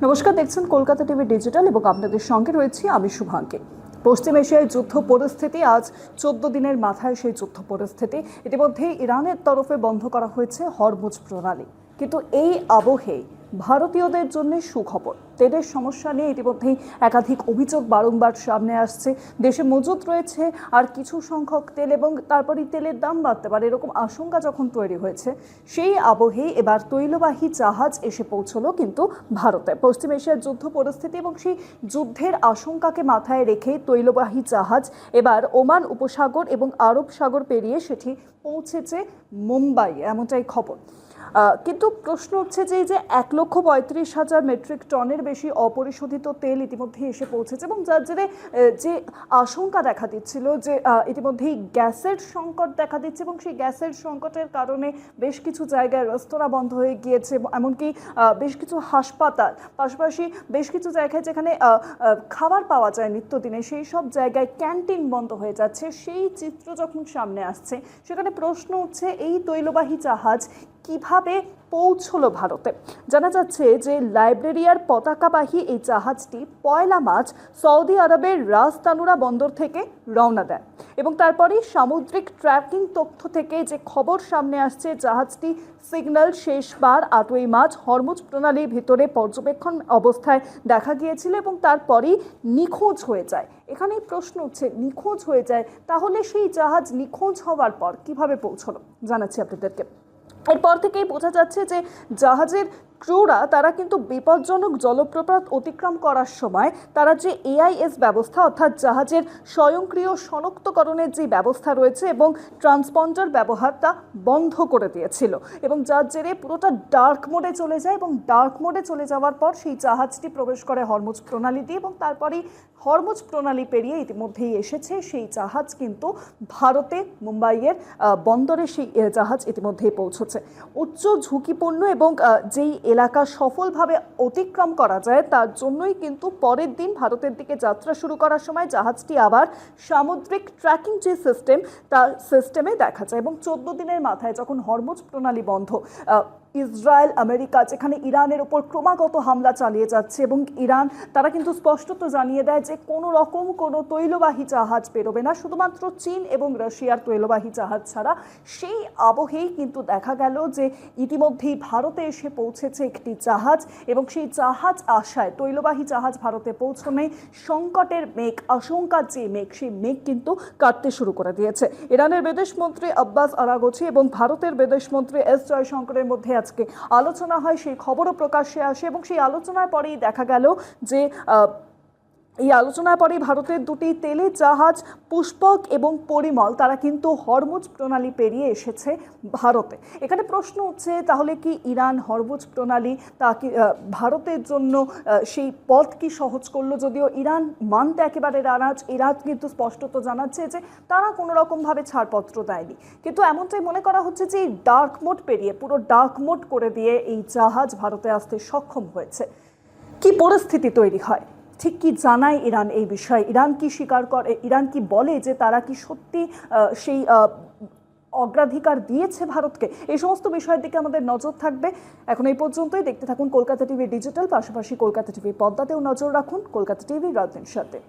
নমস্কার, দেখছেন Kolkata TV digital এবং আপনাদের সঙ্গে রয়েছি আমি শুভাঙ্কি। পশ্চিম এশিয়ায় যুদ্ধ পরিস্থিতি আজ 14 দিনের মাথায় সেই যুদ্ধ পরিস্থিতি ইতিমধ্যেই ইরানের তরফে বন্ধ করা হয়েছে হরমুজ প্রণালী। কিন্তু এই আবহে ভারতীয়দের জন্য সুখবর। তেলের সমস্যা নিয়ে ইতিমধ্যেই একাধিক অভিযোগ বারংবার সামনে আসছে। দেশে মজুত রয়েছে আর কিছু সংখ্যক তেল এবং তারপরই তেলের দাম বাড়তে পারে, এরকম আশঙ্কা যখন তৈরি হয়েছে, সেই আবহেই এবার তৈলবাহী জাহাজ এসে পৌঁছলো কিন্তু ভারতে। পশ্চিম এশিয়ার যুদ্ধ পরিস্থিতি এবং সেই যুদ্ধের আশঙ্কাকে মাথায় রেখে তৈলবাহী জাহাজ এবার ওমান উপসাগর এবং আরব সাগর পেরিয়ে সেটি পৌঁছেছে মুম্বাই, এমনটাই খবর। কিন্তু প্রশ্ন হচ্ছে যে 1,35,000 মেট্রিক টনের বেশি অপরিশোধিত তেল ইতিমধ্যে এসে পৌঁছেছে এবং যার জেরে যে আশঙ্কা দেখা দিচ্ছিল যে ইতিমধ্যেই গ্যাসের সংকট দেখা দিচ্ছে এবং সেই গ্যাসের সংকটের কারণে বেশ কিছু জায়গায় রেস্তোরাঁ বন্ধ হয়ে গিয়েছে, এমনকি বেশ কিছু হাসপাতাল, পাশাপাশি বেশ কিছু জায়গায় যেখানে খাবার পাওয়া যায় নিত্যদিনে সেই সব জায়গায় ক্যান্টিন বন্ধ হয়ে যাচ্ছে। সেই চিত্র যখন সামনে আসছে, সেখানে প্রশ্ন উঠছে এই তৈলবাহী জাহাজ কিভাবে পৌঁছলো ভারতে। জানা যাচ্ছে যে লাইবেরিয়ার পতাকাবাহী এই জাহাজটি 1 মার্চ সৌদি আরবের রাস তানুরা বন্দর থেকে রওনা দেয় এবং তারপরেই সামুদ্রিক ট্র্যাকিং তথ্য থেকে যে খবর সামনে আসছে, জাহাজটি সিগন্যাল শেষবার 8 মার্চ হরমুজ প্রণালীর ভিতরে পর্যবেক্ষণ অবস্থায় দেখা গিয়েছিল এবং তারপরেই নিখোঁজ হয়ে যায়। এখানেই প্রশ্ন উঠছে, নিখোঁজ হয়ে যায় তাহলে সেই জাহাজ নিখোঁজ হওয়ার পর কিভাবে পৌঁছলো, জানাচ্ছি আপনাদেরকে। এরপর থেকেই বোঝা যাচ্ছে যে জাহাজের ক্রুরা তারা কিন্তু বিপজ্জনক জলপ্রপাত অতিক্রম করার সময় তারা যে AIS ব্যবস্থা অর্থাৎ জাহাজের স্বয়ংক্রিয় শনাক্তকরণের যে ব্যবস্থা রয়েছে এবং ট্রান্সপন্ডার ব্যবহারটা বন্ধ করে দিয়েছিল এবং যার জেরে পুরোটা ডার্ক মোডে চলে যায় এবং ডার্ক মোডে চলে যাওয়ার পর সেই জাহাজটি প্রবেশ করে হরমুজ প্রণালী দিয়ে এবং তারপরেই হরমুজ প্রণালী পেরিয়ে ইতিমধ্যেই এসেছে সেই জাহাজ কিন্তু ভারতে মুম্বাইয়ের বন্দরে সেই জাহাজ ইতিমধ্যেই পৌঁছেছে। উচ্চ ঝুঁকিপূর্ণ এবং যেই এলাকা সফলভাবে অতিক্রম করা যায় তার জন্যই কিন্তু পরের দিন ভারতের দিকে যাত্রা শুরু করার সময় জাহাজটি আবার সামুদ্রিক ট্র্যাকিং যে সিস্টেম তার সিস্টেমে দেখা যায় এবং 14 দিনের মাথায় যখন হরমুজ প্রণালী বন্ধ, ইসরায়েল আমেরিকা যেখানে ইরানের ওপর ক্রমাগত হামলা চালিয়ে যাচ্ছে এবং ইরান তারা কিন্তু স্পষ্টত জানিয়ে দেয় যে কোনো রকম কোনো তৈলবাহী জাহাজ বেরোবে না, শুধুমাত্র চীন এবং রাশিয়ার তৈলবাহী জাহাজ ছাড়া। সেই আবহেই কিন্তু দেখা গেল যে ইতিমধ্যেই ভারতে এসে পৌঁছেছে একটি জাহাজ এবং সেই জাহাজ আসায় তৈলবাহী জাহাজ ভারতে পৌঁছনে সংকটের মেঘ, আশঙ্কার যে মেঘ, সেই মেঘ কিন্তু কাটতে শুরু করে দিয়েছে। ইরানের বিদেশমন্ত্রী আব্বাস আরাগচি এবং ভারতের বিদেশমন্ত্রী এস জয়শঙ্করের মধ্যে আজকে আলোচনা হয়, সেই খবরও প্রকাশ্যে আসে এবং সেই আলোচনার পরেই দেখা গেল যে এই আলোচনার পরেই ভারতের দুটি তেলের জাহাজ পুষ্পক এবং পরিমল তারা কিন্তু হরমুজ প্রণালী পেরিয়ে এসেছে ভারতে। এখানে প্রশ্ন উঠছে, তাহলে কি ইরান হরমুজ প্রণালী তা কি ভারতের জন্য সেই পথ কি সহজ করলো? যদিও ইরান মানতে একেবারে নারাজ, ইরান কিন্তু স্পষ্টত জানাচ্ছে যে তারা কোনো রকমভাবে ছাড়পত্র দেয়নি, কিন্তু এমনটাই মনে করা হচ্ছে যে এই ডার্ক মোড পেরিয়ে পুরো ডার্ক মোড করে দিয়ে এই জাহাজ ভারতে আসতে সক্ষম হয়েছে। কি পরিস্থিতি তৈরি হয়, ঠিক কি জানায় ইরান এই বিষয়ে? ইরান কি স্বীকার করে, ইরান কি বলে যে তারা কি সত্যি সেই অগ্রাধিকার দিয়েছে ভারতকে? এই সমস্ত বিষয়ের দিকে আমাদের নজর থাকবে। এখন এই পর্যন্তই। দেখতে থাকুন কলকাতা টিভি ডিজিটাল, পাশাপাশি কলকাতা টিভি পর্দাতেও নজর রাখুন। কলকাতা টিভি রাত দিন সাথে।